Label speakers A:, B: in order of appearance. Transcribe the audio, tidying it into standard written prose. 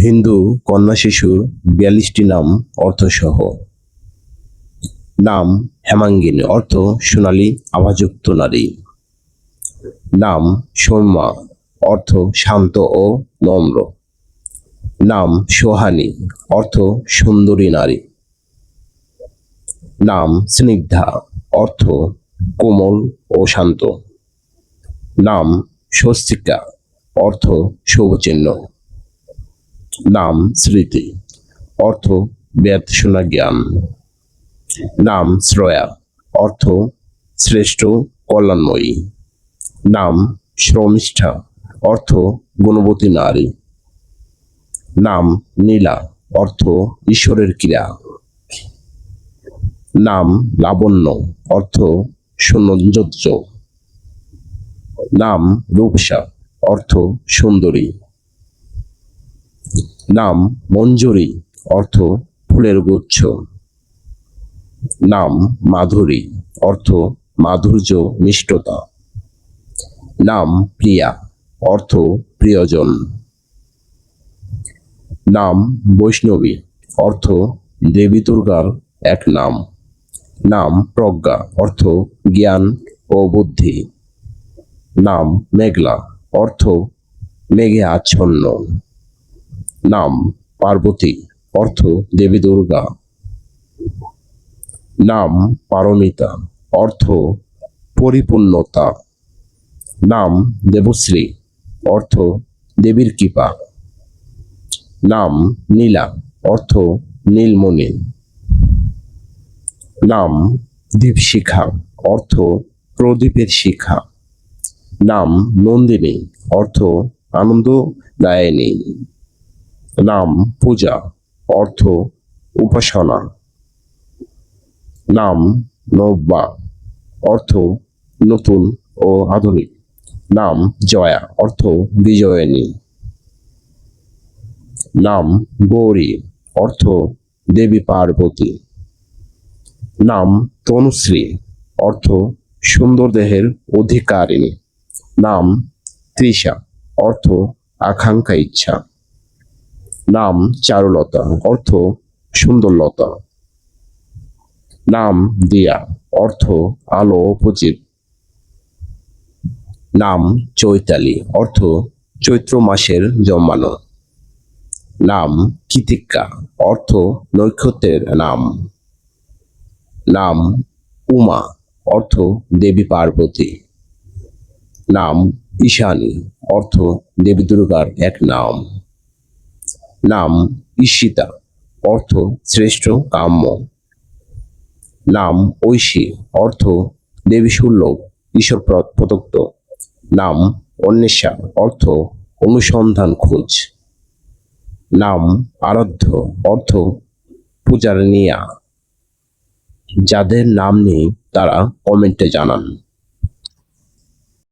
A: হিন্দু কন্যা শিশুর ৪২টি নাম অর্থসহ। নাম হেমাঙ্গিনী, অর্থ সোনালী আভাযুক্ত নারী। নাম সৌম্যা, অর্থ শান্ত ও নম্র। নাম সোহানী, অর্থ সুন্দরী নারী। নাম স্নিগ্ধা, অর্থ কোমল ও শান্ত। নাম স্বস্তিকা, অর্থ শুভচিহ্ন। নাম স্মৃতি, অর্থ বেদ শোনা জ্ঞান। নাম শ্রয়া, অর্থ শ্রেষ্ঠ কল্যাণময়ী। নাম শ্রমিষ্ঠা, অর্থ গুণবতী নারী। নাম নীলা, অর্থ ঈশ্বরের ক্রিয়া। নাম লাবণ্য, অর্থ সৌন্দর্য। নাম রূপসা, অর্থ সুন্দরী। নাম মঞ্জুরি, অর্থ ফুলের গুচ্ছ। নাম মাধুরী, অর্থ মাধুর্য মিষ্টতা। নাম প্রিয়া, অর্থ প্রিয়জন। নাম বৈষ্ণবী, অর্থ দেবী দুর্গার এক নাম। নাম প্রজ্ঞা, অর্থ জ্ঞান ও বুদ্ধি। নাম মেঘলা, অর্থ মেঘে আচ্ছন্ন। নাম পার্বতী, অর্থ দেবী দুর্গা। নাম পারমিতা, অর্থ পরিপূর্ণতা। নাম দেবশ্রী, অর্থ দেবীর কৃপা। নাম নীলা, অর্থ নীলমণি। নাম দীপশিখা, অর্থ প্রদীপের শিখা। নাম নন্দিনী, অর্থ আনন্দদায়িনী। নাম পূজা, অর্থ উপাসনা। নাম নব্যা, অর্থ নতুন ও আধুনিক। নাম জয়া, অর্থ বিজয়িনী। নাম গৌরী, অর্থ দেবী পার্বতী। নাম তনুশ্রী, অর্থ সুন্দর দেহের অধিকারিণী। নাম তৃষা, অর্থ আকাঙ্ক্ষা ইচ্ছা। নাম চারুলতা, অর্থ সুন্দরলতা। নাম দিয়া, অর্থ আলো ও প্রদীপ। নাম চৈতালি, অর্থ চৈত্র মাসের জন্মানো। নাম কৃতিকা, অর্থ নক্ষত্রের নাম। নাম উমা, অর্থ দেবী পার্বতী। নাম ঈশানী, অর্থ দেবী দুর্গার এক নাম। নাম ঈশিতা, অর্থ শ্রেষ্ঠ কাম্য। নাম ঐশী, অর্থ দেবী সুলভ ঈশ্বর প্রদত্ত। নাম অন্বেষা, অর্থ অনুসন্ধান খোঁজ। নাম আরাধ্য, অর্থ পূজার নিয়া। যাদের নাম নেই তারা কমেন্টে জানান।